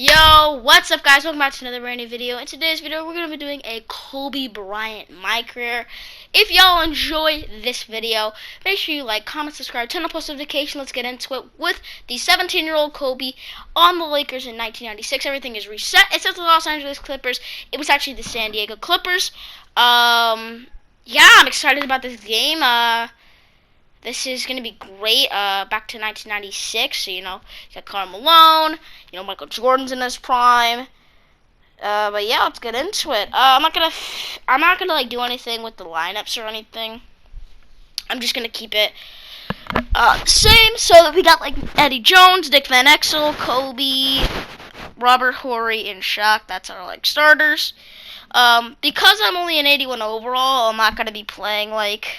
Yo, what's up guys? Welcome back to another brand new video. In today's video, we're going to be doing a Kobe Bryant my career. If y'all enjoy this video, make sure you like, comment, subscribe, turn on post notifications. Let's get into it with the 17-year-old Kobe on the Lakers in 1996. Everything is reset. It's at the Los Angeles Clippers. It was actually the San Diego Clippers. Yeah, I'm excited about this game. This is going to be great. Back to 1996, so, you got Karl Malone, Michael Jordan's in his prime. But yeah, let's get into it. I'm not gonna like do anything with the lineups or anything. I'm just gonna keep it same. So we got like Eddie Jones, Dick Van Exel, Kobe, Robert Horry, and Shaq. That's our like starters. Because I'm only an 81 overall, I'm not gonna be playing like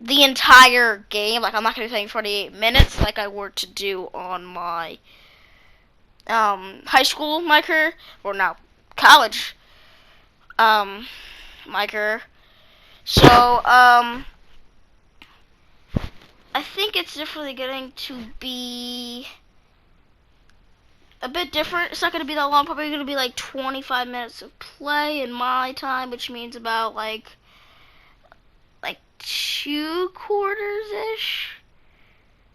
the entire game. Like, I'm not going to be playing 48 minutes like I were to do on my high school my career, or now college my career. So, I think it's definitely going to be a bit different. It's not going to be that long. Probably going to be like 25 minutes of play in my time, which means about like 2 quarters-ish.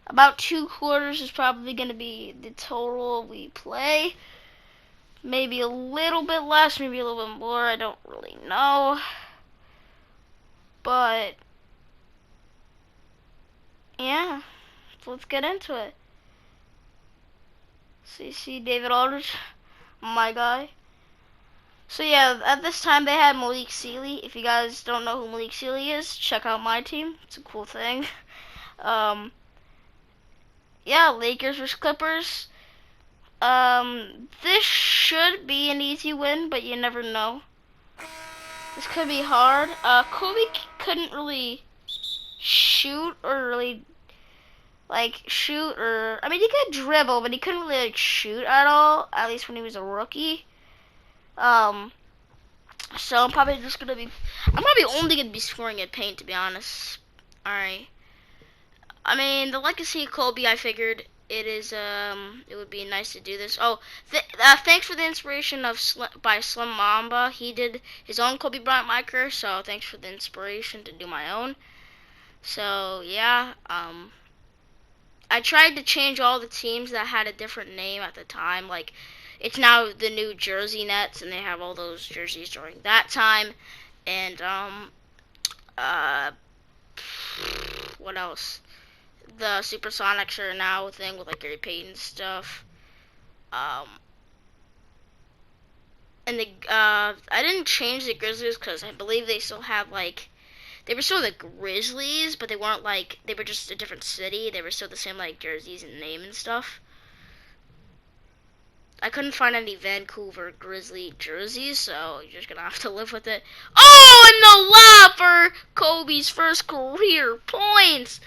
About 2 quarters is probably going to be the total we play. Maybe a little bit less, maybe a little bit more. I don't really know. But, yeah. So let's get into it. CC David Aldridge, my guy. So yeah, at this time they had Malik Sealy. If you guys don't know who Malik Sealy is, check out my team. It's a cool thing. Yeah, Lakers vs. Clippers. This should be an easy win, but you never know. This could be hard. Kobe couldn't really shoot or really I mean, he could dribble, but he couldn't really like shoot at all. At least when he was a rookie. So I'm probably only gonna be scoring at paint, to be honest. Alright. I mean, the legacy of Kobe, I figured it would be nice to do this. Oh, thanks for the inspiration by Slim Mamba. He did his own Kobe Bryant my career, so thanks for the inspiration to do my own. So yeah, I tried to change all the teams that had a different name at the time. Like, it's now the New Jersey Nets, and they have all those jerseys during that time. And, what else? The Supersonics are now a thing with, like, Gary Payton stuff. And I didn't change the Grizzlies because I believe they still have, like, they were still the Grizzlies, but they weren't, like, they were just a different city. They were still the same, like, jerseys and name and stuff. I couldn't find any Vancouver Grizzly jerseys, so you're just gonna have to live with it. Oh, and the lob for Kobe's first career points.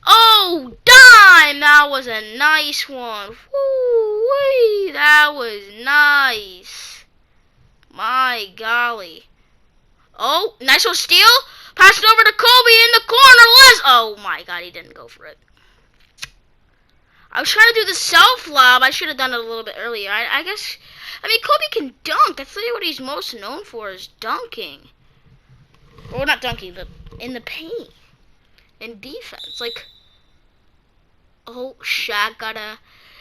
Oh, dime! That was a nice one. Woo-wee, that was nice. My golly. Oh, nice little steal. Pass it over to Kobe in the corner. Oh my God, he didn't go for it. I was trying to do the self lob. I should have done it a little bit earlier. I guess, I mean, Kobe can dunk. That's really what he's most known for, is dunking. Well, not dunking, but in the paint. In defense. Like, oh, Shaq got a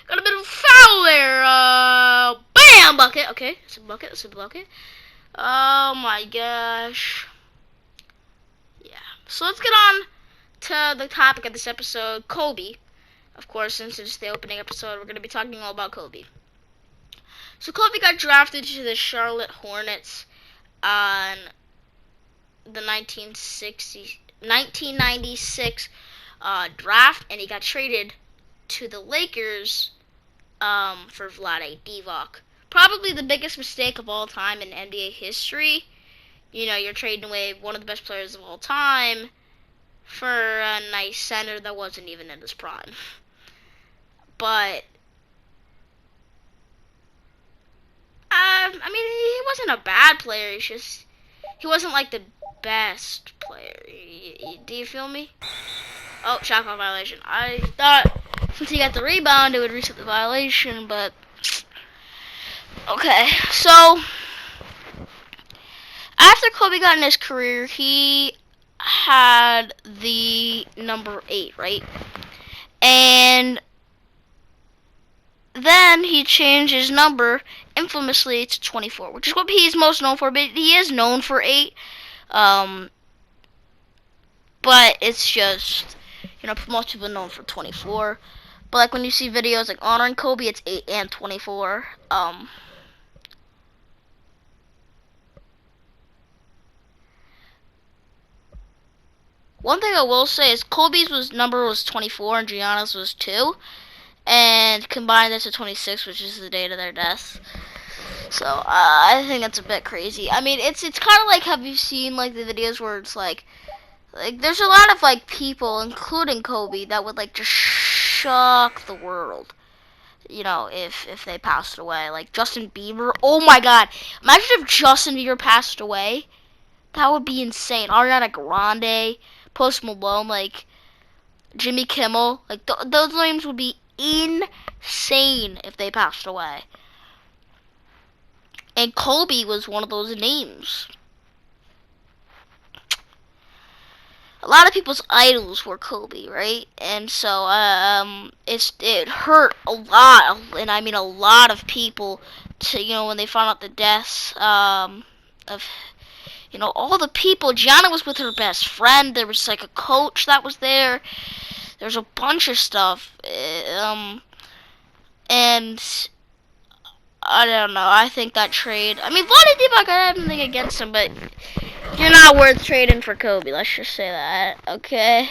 bit of a foul there. Bam! Bucket. Okay, it's a bucket. It's a bucket. Oh my gosh. Yeah. So let's get on to the topic of this episode, Kobe. Of course, since it's the opening episode, we're going to be talking all about Kobe. So Kobe got drafted to the Charlotte Hornets on the 1996 draft, and he got traded to the Lakers for Vlade Divac. Probably the biggest mistake of all time in NBA history. You're trading away one of the best players of all time for a nice center that wasn't even in his prime. But, I mean, he wasn't a bad player. He wasn't like the best player. Do you feel me? Oh, shot clock violation. I thought since he got the rebound, it would reset the violation, but Okay, so after Kobe got in his career, he had the number 8, right? And then he changed his number infamously to 24, which is what he's most known for. But he is known for 8. Um, but it's just, most people known for 24. But like when you see videos like honoring Kobe, it's 8 and 24. One thing I will say is Kobe's number was 24 and Gianna's was 2, and combined that's to 26, which is the date of their death. So I think that's a bit crazy. I mean, it's kind of like, have you seen like the videos where it's like there's a lot of like people, including Kobe, that would like just shock the world. If they passed away, like Justin Bieber. Oh my God! Imagine if Justin Bieber passed away. That would be insane. Ariana Grande, Post Malone, like Jimmy Kimmel, like those names would be insane if they passed away. And Kobe was one of those names. A lot of people's idols were Kobe, right? And so it hurt a lot, and I mean a lot of people to when they found out the deaths of all the people. Gianna was with her best friend. There was like a coach that was there. There's a bunch of stuff, and I don't know. I think that trade. I mean, Vlade Divac, I have nothing against him, but you're not worth trading for Kobe. Let's just say that, okay?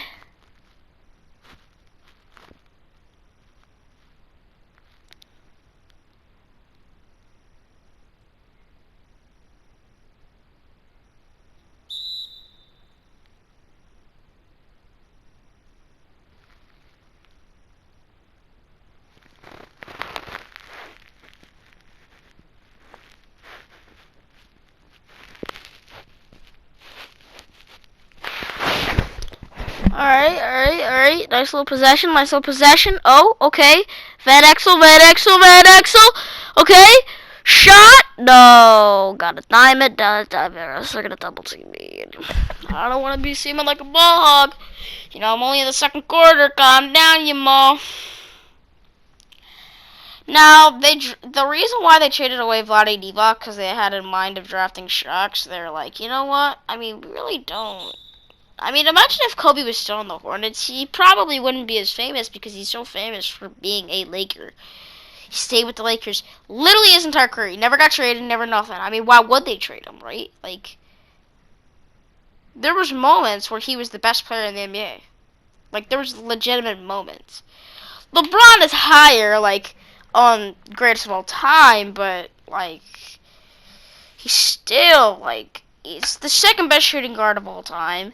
Alright. Nice little possession. Oh, okay. Van Exel. Okay. Shot. No. Gotta time it. They're gonna double team me. I don't want to be seeming like a ball hog. I'm only in the second quarter. Calm down, you mall. Now, the reason why they traded away Vlade Divac, because they had in mind of drafting Sharks, they're like, you know what? I mean, we really don't. I mean, imagine if Kobe was still in the Hornets. He probably wouldn't be as famous because he's so famous for being a Laker. He stayed with the Lakers literally his entire career. He never got traded, never nothing. I mean, why would they trade him, right? Like, there was moments where he was the best player in the NBA. Like, there was legitimate moments. LeBron is higher, like, on greatest of all time, but, like, he's still, like, he's the second best shooting guard of all time.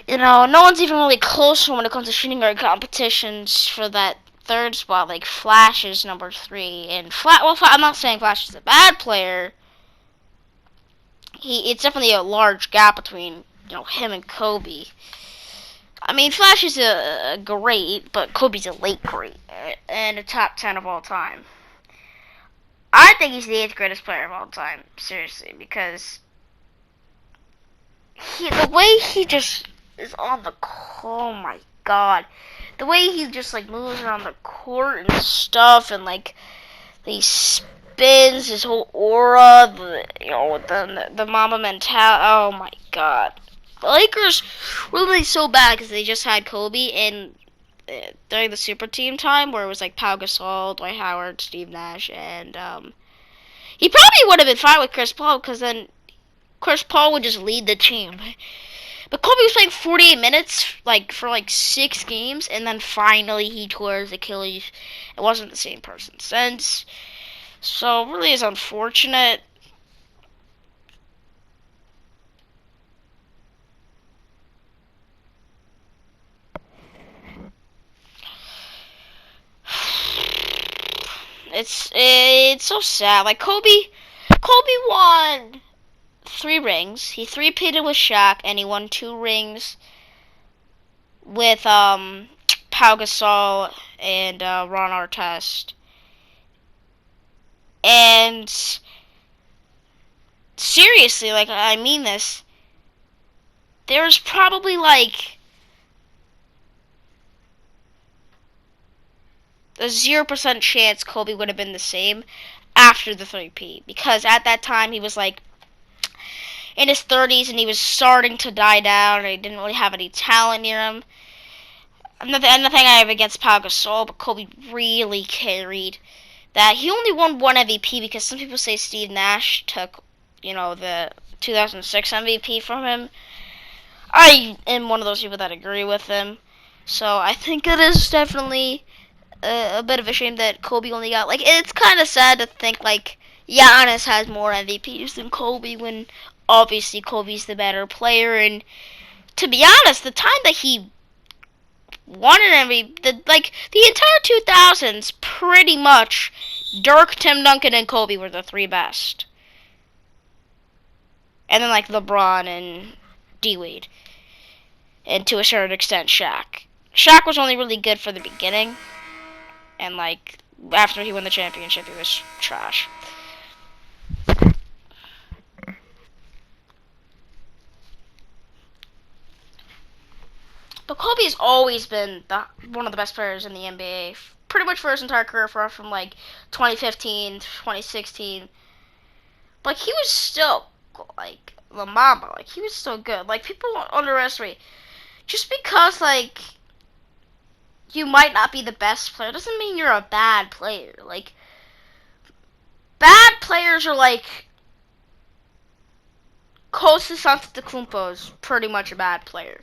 No one's even really close when it comes to shooting guard competitions for that third spot. Like, Flash is number 3, and I'm not saying Flash is a bad player. It's definitely a large gap between him and Kobe. I mean, Flash is a great, but Kobe's a late great and a top 10 of all time. I think he's the 8th greatest player of all time, seriously, because the way he just is on the oh my God, the way he just like moves around the court and stuff, and like he spins, his whole aura, the Mamba mentality. Oh my God, the Lakers were really so bad because they just had Kobe, and during the super team time where it was like Pau Gasol, Dwight Howard, Steve Nash, and he probably would have been fine with Chris Paul because then Chris Paul would just lead the team. But Kobe was playing 48 minutes, like, for, 6 games, and then finally he tore his Achilles. It wasn't the same person since. So, it really is unfortunate. It's so sad. Like, Kobe won 3 rings. He 3-peated with Shaq, and he won 2 rings with Pau Gasol and Ron Artest. And seriously, like, I mean this, there's probably like a 0% chance Kobe would have been the same after the 3P, because at that time he was like in his 30s and he was starting to die down and he didn't really have any talent near him. Nothing I have against Pau Gasol, but Kobe really carried that. He only won one MVP because some people say Steve Nash took, the 2006 MVP from him. I am one of those people that agree with him. So I think it is definitely a bit of a shame that Kobe only got, like, it's kind of sad to think, like, Giannis has more MVPs than Kobe when obviously Kobe's the better player. And to be honest, the time that he won an MVP, the entire 2000s, pretty much, Dirk, Tim Duncan, and Kobe were the three best. And then, like, LeBron and D-Wade. And to a certain extent, Shaq. Shaq was only really good for the beginning. And, like, after he won the championship, he was trash. But Kobe's always been one of the best players in the NBA. Pretty much for his entire career, from like 2015 to 2016. Like, he was still, like, the Mamba. Like, he was still good. Like, people underestimate. Just because, like, you might not be the best player doesn't mean you're a bad player. Like, bad players are like Kostas Antetokounmpo is pretty much a bad player.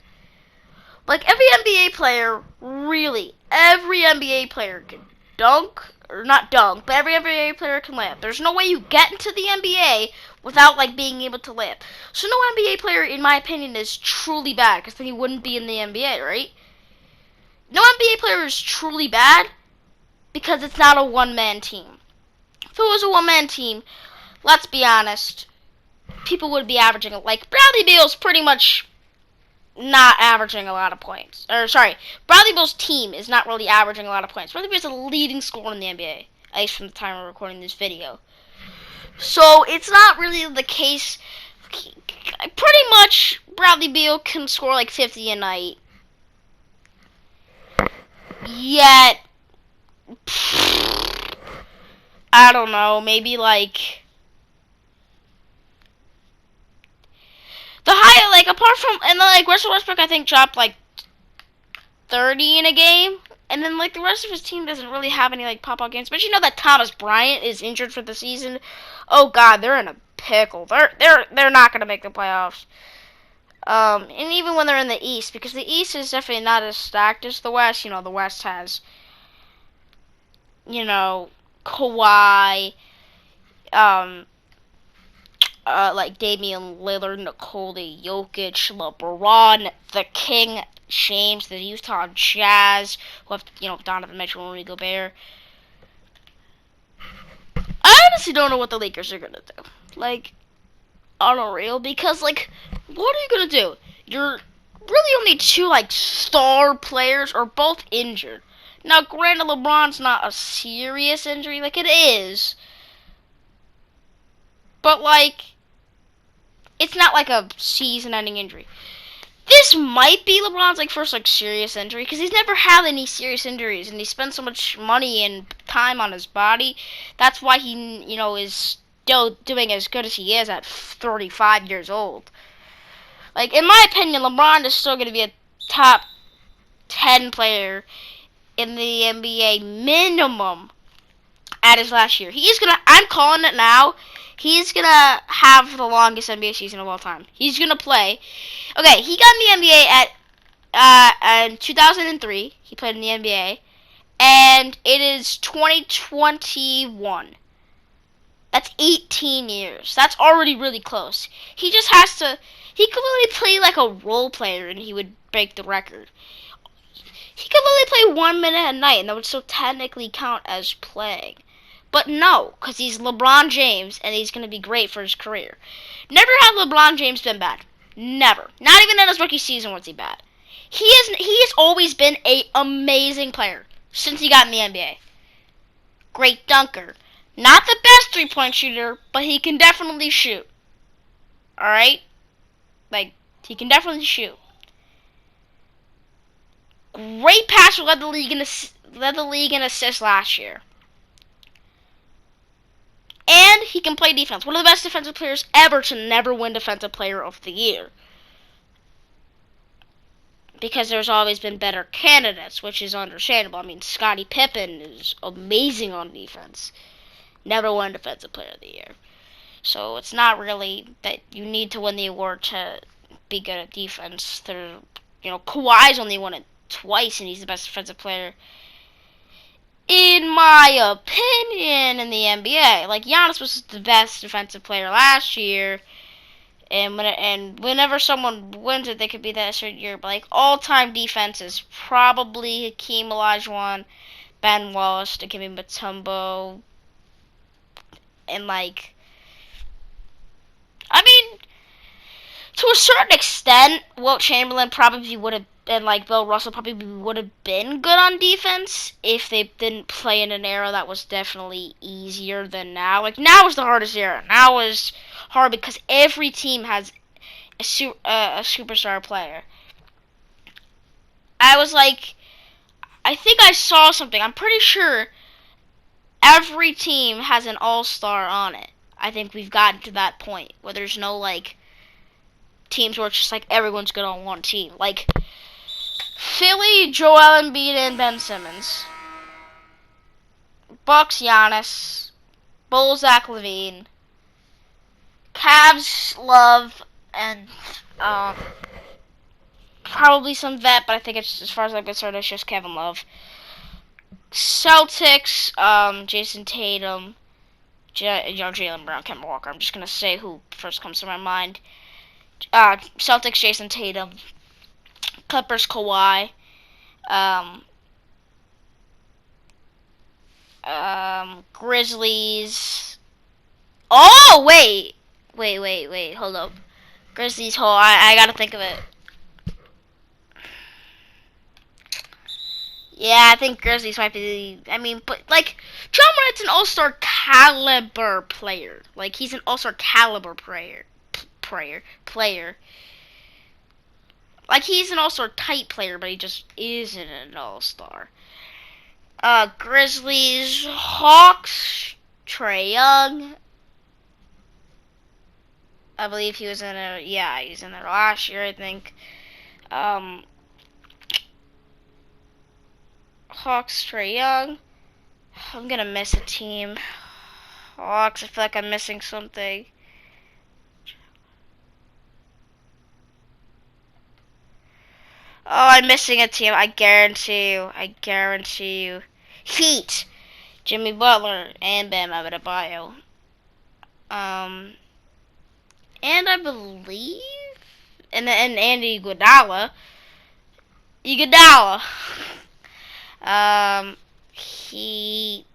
Like, every NBA player, really, every NBA player can dunk, or not dunk, but every NBA player can layup. There's no way you get into the NBA without, like, being able to layup. So no NBA player, in my opinion, is truly bad, because then he wouldn't be in the NBA, right? No NBA player is truly bad because it's not a one-man team. If it was a one-man team, let's be honest, people would be averaging, like, Bradley Beal's pretty much not averaging a lot of points. Bradley Beal's team is not really averaging a lot of points. Bradley Beal's the leading scorer in the NBA, at least from the time we're recording this video. So it's not really the case. Pretty much, Bradley Beal can score like 50 a night. Yet, I don't know, maybe like the high, like, apart from, and then, like, Russell Westbrook, I think, dropped, like, 30 in a game. And then, like, the rest of his team doesn't really have any, like, pop-out games. But you know that Thomas Bryant is injured for the season. Oh, God, they're in a pickle. They're not going to make the playoffs. And even when they're in the East, because the East is definitely not as stacked as the West. You know, the West has, Kawhi, like Damian Lillard, Nikola Jokic, LeBron, the King James, the Utah Jazz, who have, Donovan Mitchell, Rudy Gobert. I honestly don't know what the Lakers are gonna do. Like, unreal, because, like, what are you gonna do? You're really only two, like, star players are both injured. Now, granted, LeBron's not a serious injury, like, it is. But, like, it's not like a season-ending injury. This might be LeBron's, like, first, like, serious injury, because he's never had any serious injuries, and he spent so much money and time on his body. That's why he, is still doing as good as he is at 35 years old. Like, in my opinion, LeBron is still going to be a top 10 player in the NBA minimum at his last year. He's going to, I'm calling it now, he's going to have the longest NBA season of all time. He's going to play. Okay, he got in the NBA in 2003. He played in the NBA. And it is 2021. That's 18 years. That's already really close. He just has to, he could literally play like a role player and he would break the record. He could literally play 1 minute a night and that would still technically count as playing. But no, because he's LeBron James, and he's going to be great for his career. Never had LeBron James been bad. Never. Not even in his rookie season was he bad. He has always been an amazing player since he got in the NBA. Great dunker. Not the best three-point shooter, but he can definitely shoot. Alright? Like, he can definitely shoot. Great passer, led the league in assists last year. And he can play defense. One of the best defensive players ever to never win Defensive Player of the Year. Because there's always been better candidates, which is understandable. I mean, Scottie Pippen is amazing on defense. Never won Defensive Player of the Year. So it's not really that you need to win the award to be good at defense. Kawhi's only won it twice, and he's the best defensive player, in my opinion, in the NBA. Like, Giannis was the best defensive player last year. And whenever someone wins it, they could be that certain year. But, like, all-time defense is probably Hakeem Olajuwon, Ben Wallace, Dikembe Mutombo, and, like, I mean, to a certain extent, Wilt Chamberlain probably would have been, like, Bill Russell probably would have been good on defense if they didn't play in an era that was definitely easier than now. Like, now is the hardest era. Now is hard because every team has a superstar player. I think I saw something. I'm pretty sure every team has an all-star on it. I think we've gotten to that point where there's no, like, teams where it's just, like, everyone's good on one team. Like, Philly, Joel Embiid, and Ben Simmons. Bucks, Giannis. Bulls, Zach LaVine. Cavs, Love, and probably some vet, but I think it's, as far as I'm concerned, it's just Kevin Love. Celtics, Jason Tatum, Jaylen Brown, Kemba Walker. I'm just gonna say who first comes to my mind. Celtics, Jason Tatum. Clippers, Kawhi. Grizzlies. Oh, wait, hold up. Grizzlies, I gotta think of it. Yeah, I think Grizzlies might be. I mean, but like, John Morant's an all-star caliber player. Like, he's an all-star caliber player. Like, he's an all-star type player, but he just isn't an all-star. Grizzlies, Hawks, Trae Young. I believe he was in there. Yeah, he was in there last year, I think. Hawks, Trae Young. I'm gonna miss a team. Hawks, I feel like I'm missing something. Oh, I'm missing a team. I guarantee you. Heat. Jimmy Butler and Bam Adebayo. And I believe, and Andy Iguodala. Heat.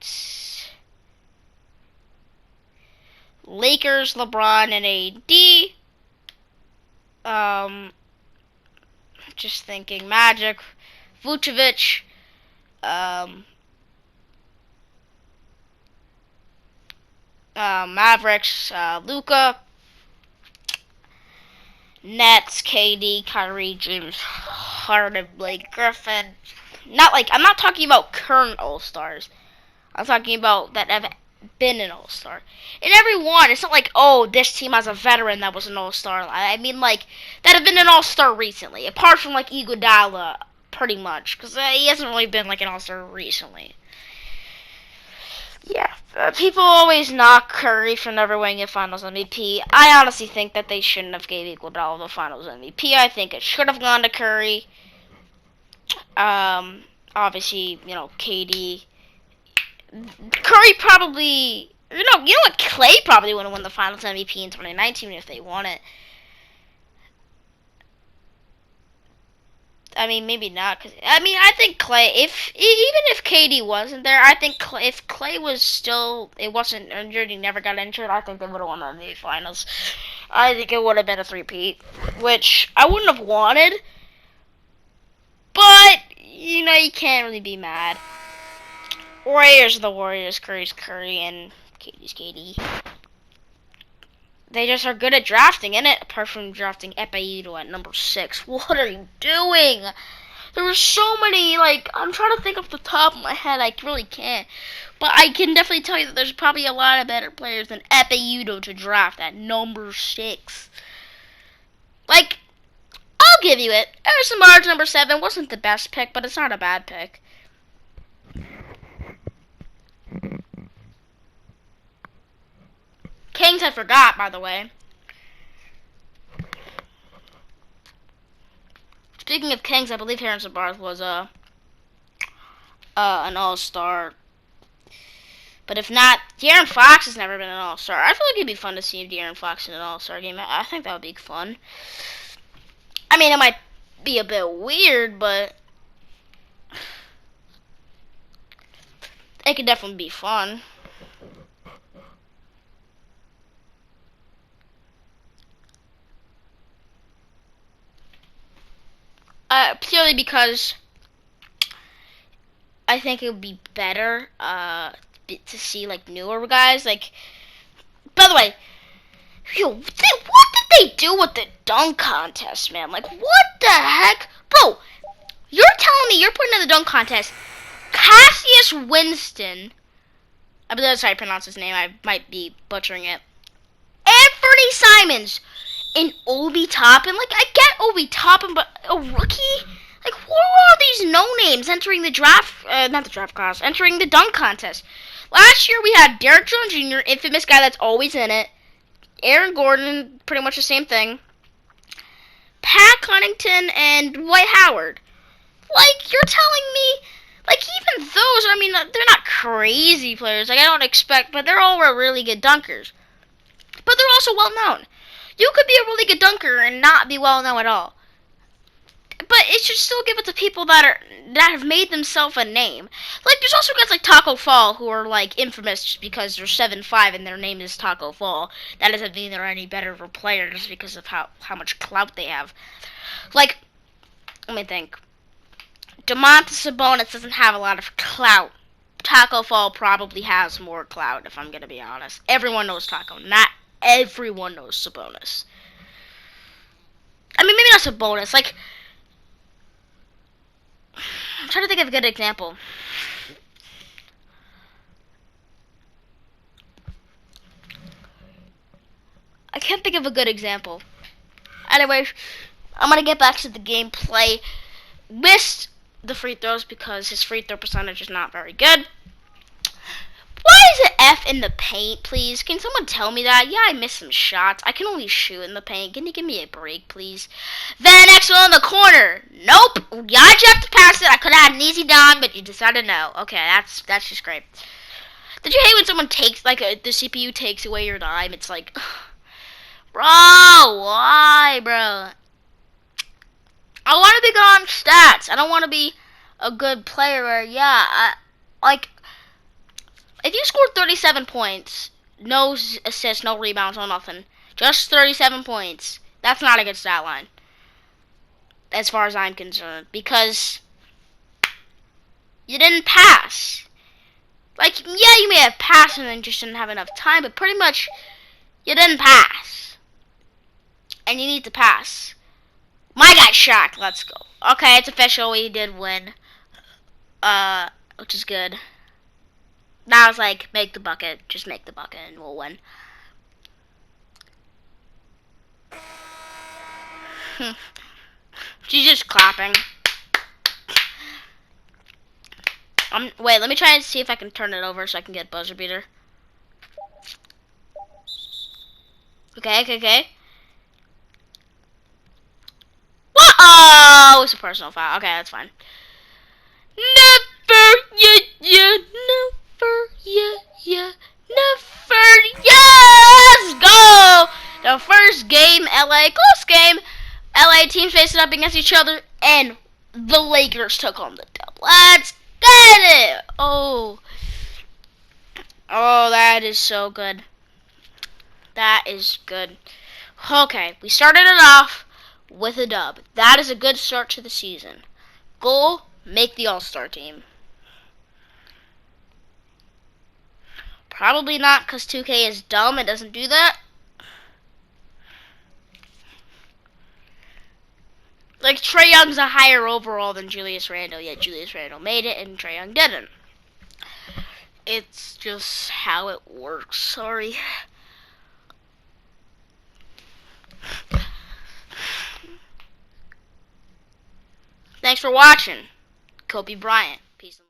Lakers, LeBron and AD. Just thinking, Magic, Vucevic. Mavericks, Luka. Nets, KD, Kyrie, James Harden, Blake Griffin. I'm not talking about current All-Stars. I'm talking about that have been an All-Star. And every one, it's not like, oh, this team has a veteran that was an All-Star. I mean, like, that have been an All-Star recently. Apart from, like, Iguodala, pretty much. Because he hasn't really been, like, an All-Star recently. Yeah, people always knock Curry for never winning a Finals MVP. I honestly think that they shouldn't have gave Iguodala the Finals MVP. I think it should have gone to Curry. Obviously, KD. Curry probably, you know what? Clay probably would have won the Finals MVP in 2019 if they won it. I mean, maybe not. I think Clay, even if KD wasn't there, I think if Clay was still, it wasn't injured, he never got injured, I think they would have won the NBA Finals. I think it would have been a three-peat, which I wouldn't have wanted, but, you can't really be mad. Warriors are the Warriors, Curry's Curry, and Katie's Katie. They just are good at drafting, innit? Apart from drafting ep1 at number 6. What are you doing? There were so many, like, I'm trying to think off the top of my head. I really can't. But I can definitely tell you that there's probably a lot of better players than ep1 to draft at number 6. Like, I'll give you it. Harrison Barnes, number 7, wasn't the best pick, but it's not a bad pick. Kings, I forgot, by the way. Speaking of Kings, I believe Harrison Barnes was an all-star. But if not, De'Aaron Fox has never been an all-star. I feel like it'd be fun to see De'Aaron Fox in an all-star game. I think that would be fun. I mean, it might be a bit weird, but it could definitely be fun. Purely because I think it would be better to see like newer guys. Like, by the way, what did they do with the dunk contest, man? Like, what the heck, bro? You're telling me you're putting in the dunk contest Cassius Winston? I believe that's how I pronounce his name. I might be butchering it. Anthony Simons and Obi Toppin. Like, I get Obi Toppin, but a rookie? Like, who are all these no-names entering the draft, not the draft class, entering the dunk contest? Last year we had Derrick Jones Jr., infamous guy that's always in it. Aaron Gordon, pretty much the same thing. Pat Connaughton and Dwight Howard. Like, you're telling me, like, even those, I mean, they're not crazy players. Like, I don't expect, but they're all really good dunkers. But they're also well-known. You could be a really good dunker and not be well-known at all. But it should still give it to people that have made themselves a name. Like, there's also guys like Taco Fall who are, like, infamous just because they're 7'5" and their name is Taco Fall. That doesn't mean they're any better of a player just because of how much clout they have. Like, let me think. Domantas Sabonis doesn't have a lot of clout. Taco Fall probably has more clout, if I'm going to be honest. Everyone knows Taco. Not everyone knows Sabonis. I mean, maybe not Sabonis. Like, I'm trying to think of a good example. I can't think of a good example. Anyways, I'm going to get back to the gameplay. Missed the free throws because his free throw percentage is not very good. Why is it F in the paint, please? Can someone tell me that? Yeah, I missed some shots. I can only shoot in the paint. Can you give me a break, please? Van Exel in the corner. Nope. Yeah, you have to pass it. I could have had an easy dime, but you decided no. Okay, that's just great. Did you hate when someone takes, like, the CPU takes away your dime? It's like, bro, why, bro? I want to be good on stats. I don't want to be a good player where, yeah, if you scored 37 points, no assists, no rebounds, no nothing, just 37 points, that's not a good stat line, as far as I'm concerned, because you didn't pass. Like, yeah, you may have passed and then just didn't have enough time, but pretty much, you didn't pass. And you need to pass. My guy Shaq, let's go. Okay, it's official, we did win. Which is good. Now it's like, make the bucket, just make the bucket and we'll win. She's just clapping. Wait, let me try and see if I can turn it over so I can get buzzer beater. Okay. What? Oh, it's a personal foul. Okay, that's fine. Never, yes, go! The first game, LA, close game. LA teams facing up against each other, and the Lakers took home the dub. Let's get it! Oh, that is so good. That is good. Okay, we started it off with a dub. That is a good start to the season. Goal, make the All-Star team. Probably not, because 2K is dumb. It doesn't do that. Like, Trae Young's a higher overall than Julius Randle, yet Julius Randle made it and Trae Young didn't. It's just how it works. Sorry. Thanks for watching. Kobe Bryant. Peace and love.